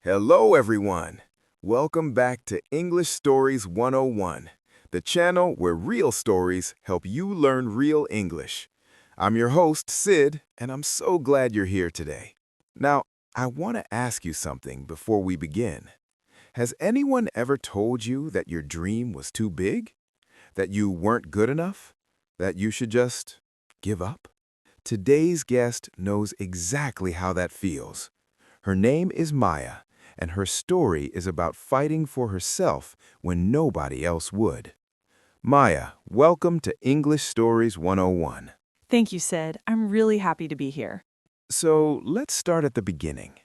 Hello, everyone. Welcome back to English Stories 101, the channel where real stories help you learn real English. I'm your host, Sid, and I'm so glad you're here today. Now, I want to ask you something before we begin. Has anyone ever told you that your dream was too big? That you weren't good enough? That you should just give up? Today's guest knows exactly how that feels. Her name is Maya, and her story is about fighting for herself when nobody else would. Maya, welcome to English Stories 101. Thank you, Sid. I'm really happy to be here. So let's start at the beginning.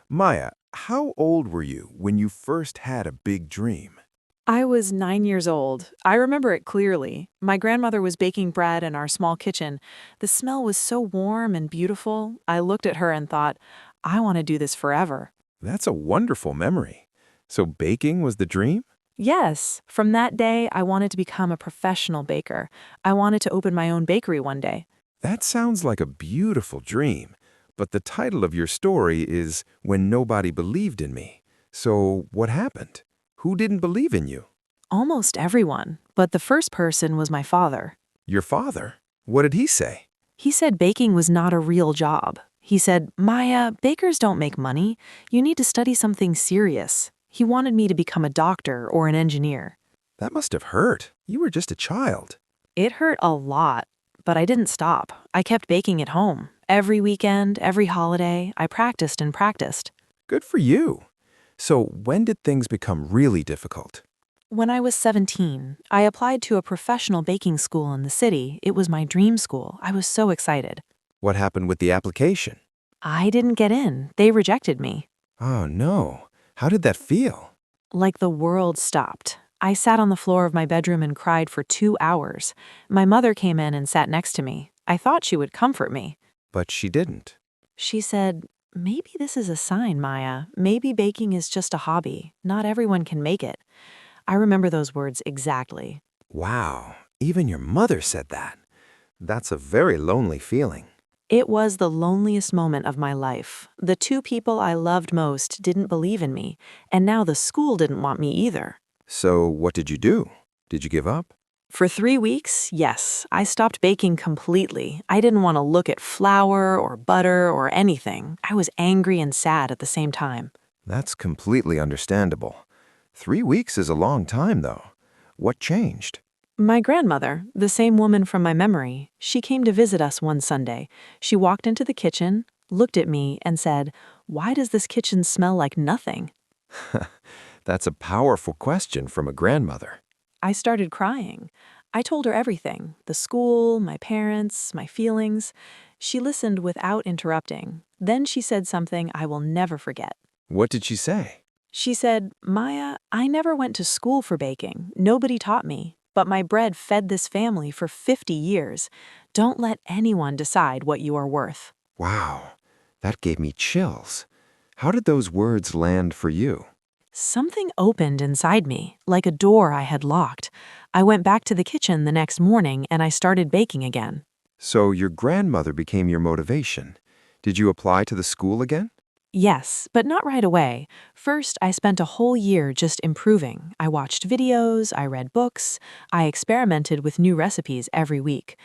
Maya, how old were you when you first had a big dream? I was 9 years old. I remember it clearly. My grandmother was baking bread in our small kitchen. The smell was so warm and beautiful. I looked at her and thought, I want to do this forever. That's a wonderful memory. So baking was the dream? Yes, from that day, I wanted to become a professional baker. I wanted to open my own bakery one day. That sounds like a beautiful dream, but the title of your story is When Nobody Believed in Me. So what happened? Who didn't believe in you? Almost everyone, but the first person was my father. Your father? What did he say? He said baking was not a real job. He said, Maya, bakers don't make money. You need to study something serious. He wanted me to become a doctor or an engineer. That must have hurt. You were just a child. It hurt a lot, but I didn't stop. I kept baking at home. Every weekend, every holiday, I practiced and practiced. Good for you. So when did things become really difficult? When I was 17, I applied to a professional baking school in the city. It was my dream school. I was so excited. What happened with the application? I didn't get in. They rejected me. Oh, no. How did that feel? Like the world stopped. I sat on the floor of my bedroom and cried for 2 hours. My mother came in and sat next to me. I thought she would comfort me. But she didn't. She said, maybe this is a sign, Maya. Maybe baking is just a hobby. Not everyone can make it. I remember those words exactly. Wow, even your mother said that. That's a very lonely feeling. It was the loneliest moment of my life. The two people I loved most didn't believe in me, and now the school didn't want me either. So what did you do? Did you give up? For 3 weeks, yes, I stopped baking completely. I didn't want to look at flour or butter or anything. I was angry and sad at the same time. That's completely understandable. 3 weeks is a long time, though. What changed? My grandmother, the same woman from my memory, she came to visit us one Sunday. She walked into the kitchen, looked at me, and said, "Why does this kitchen smell like nothing?" That's a powerful question from a grandmother. I started crying. I told her everything, the school, my parents, my feelings. She listened without interrupting. Then she said something I will never forget. What did she say? She said, Maya, I never went to school for baking. Nobody taught me. But my bread fed this family for 50 years. Don't let anyone decide what you are worth. Wow, that gave me chills. How did those words land for you? Something opened inside me, like a door I had locked. I went back to the kitchen the next morning and I started baking again. So your grandmother became your motivation. Did you apply to the school again? Yes, but not right away. First, I spent a whole year just improving. I watched videos, I read books, I experimented with new recipes every week.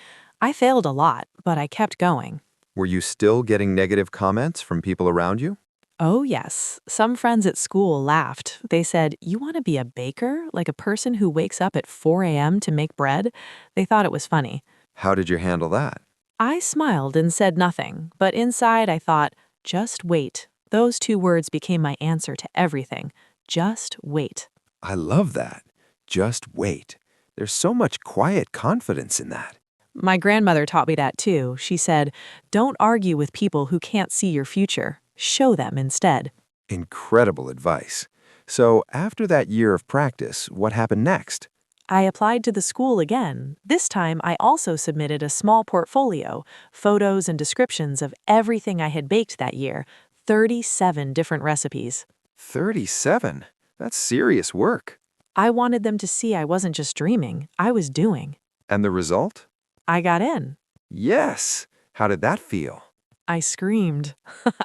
I failed a lot, but I kept going. Were you still getting negative comments from people around you? Oh, yes. Some friends at school laughed. They said, "You want to be a baker? Like a person who wakes up at 4 a.m. to make bread?" They thought it was funny. How did you handle that? I smiled and said nothing, but inside I thought, just wait. Those 2 words became my answer to everything. Just wait. I love that. Just wait. There's so much quiet confidence in that. My grandmother taught me that too. She said, don't argue with people who can't see your future. Show them instead. Incredible advice. So after that year of practice, what happened next? I applied to the school again. This time, I also submitted a small portfolio, photos and descriptions of everything I had baked that year, 37 different recipes. 37? That's serious work. I wanted them to see I wasn't just dreaming, I was doing. And the result? I got in. Yes. How did that feel? I screamed.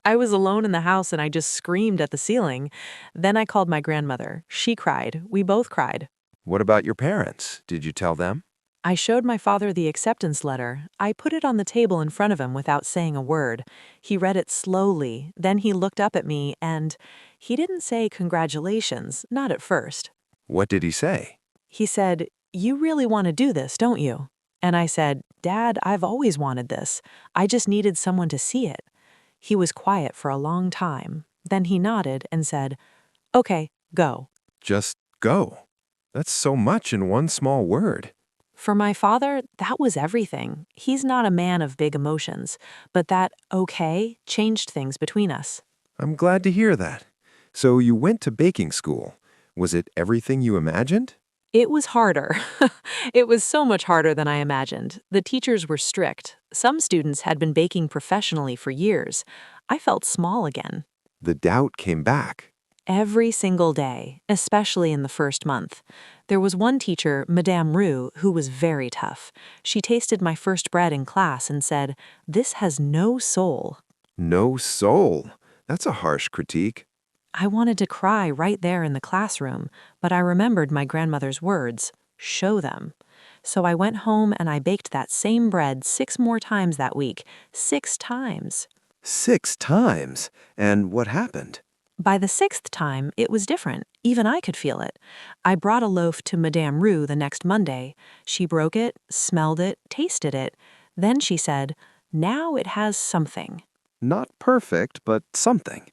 I was alone in the house and I just screamed at the ceiling. Then I called my grandmother. She cried. We both cried. What about your parents? Did you tell them? I showed my father the acceptance letter. I put it on the table in front of him without saying a word. He read it slowly. Then he looked up at me and he didn't say congratulations, not at first. What did he say? He said, "You really want to do this, don't you?" And I said, "Dad, I've always wanted this. I just needed someone to see it." He was quiet for a long time. Then he nodded and said, "Okay, go." Just go. That's so much in one small word. For my father, that was everything. He's not a man of big emotions, but that okay changed things between us. I'm glad to hear that. So you went to baking school. Was it everything you imagined? It was harder. It was so much harder than I imagined. The teachers were strict. Some students had been baking professionally for years. I felt small again. The doubt came back. Every single day, especially in the first month. There was one teacher, Madame Rue, who was very tough. She tasted my first bread in class and said, "This has no soul." No soul. That's a harsh critique. I wanted to cry right there in the classroom, but I remembered my grandmother's words, "Show them." So I went home and I baked that same bread 6 more times that week. 6 times. 6 times? And what happened? By the 6th time, it was different. Even I could feel it. I brought a loaf to Madame Rue the next Monday. She broke it, smelled it, tasted it. Then she said, "Now it has something." Not perfect, but something.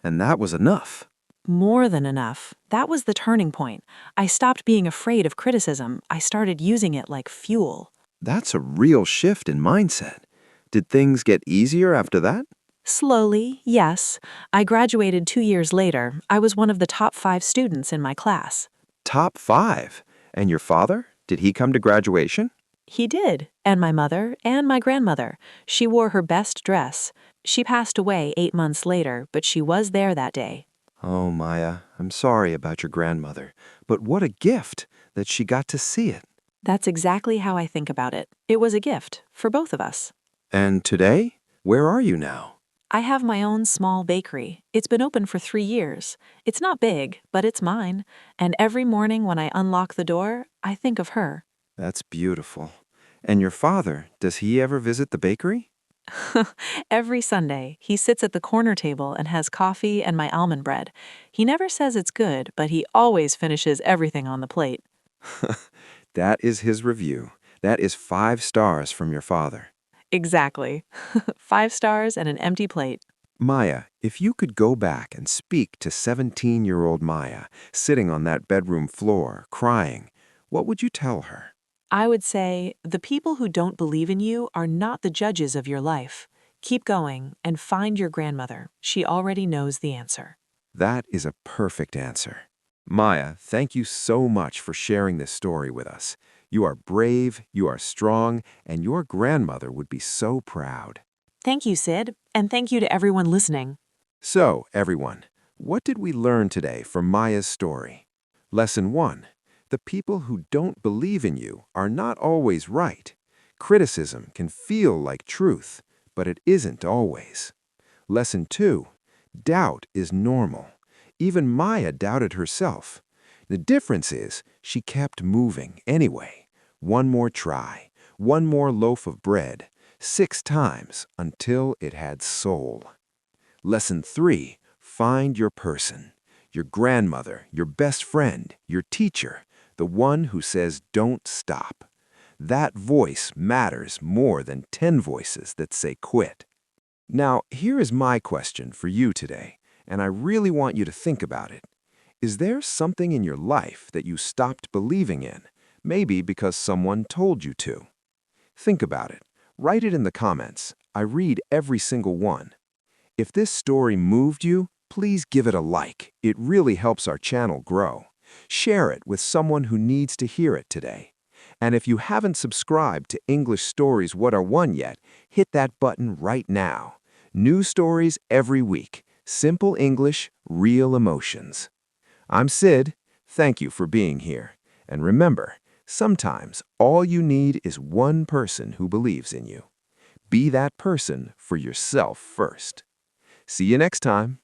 And that was enough. More than enough. That was the turning point. I stopped being afraid of criticism. I started using it like fuel. That's a real shift in mindset. Did things get easier after that? Slowly, yes. I graduated 2 years later. I was one of the top 5 students in my class. Top 5. And your father? Did he come to graduation? He did, and my mother, and my grandmother. She wore her best dress. She passed away 8 months later, but she was there that day. Oh, Maya, I'm sorry about your grandmother, but what a gift that she got to see it. That's exactly how I think about it. It was a gift for both of us. And today, where are you now? I have my own small bakery. It's been open for 3 years. It's not big, but it's mine. And every morning when I unlock the door, I think of her. That's beautiful. And your father, does he ever visit the bakery? Every Sunday, he sits at the corner table and has coffee and my almond bread. He never says it's good, but he always finishes everything on the plate. That is his review. That is 5 stars from your father. Exactly. 5 stars and an empty plate. Maya, if you could go back and speak to 17-year-old Maya, sitting on that bedroom floor, crying, what would you tell her? I would say, the people who don't believe in you are not the judges of your life. Keep going and find your grandmother. She already knows the answer. That is a perfect answer. Maya, thank you so much for sharing this story with us. You are brave, you are strong, and your grandmother would be so proud. Thank you, Sid, and thank you to everyone listening. So, everyone, what did we learn today from Maya's story? Lesson 1. The people who don't believe in you are not always right. Criticism can feel like truth, but it isn't always. Lesson 2. Doubt is normal. Even Maya doubted herself. The difference is she kept moving anyway. One more try, one more loaf of bread, 6 times until it had soul. Lesson 3. Find your person. Your grandmother, your best friend, your teacher, the one who says don't stop. That voice matters more than 10 voices that say quit. Now, here is my question for you today, and I really want you to think about it. Is there something in your life that you stopped believing in, maybe because someone told you to? Think about it. Write it in the comments. I read every single one. If this story moved you, please give it a like. It really helps our channel grow. Share it with someone who needs to hear it today. And if you haven't subscribed to English Stories 101 yet, hit that button right now. New stories every week. Simple English, real emotions. I'm Sid. Thank you for being here. And remember, sometimes all you need is one person who believes in you. be that person for yourself first. See you next time.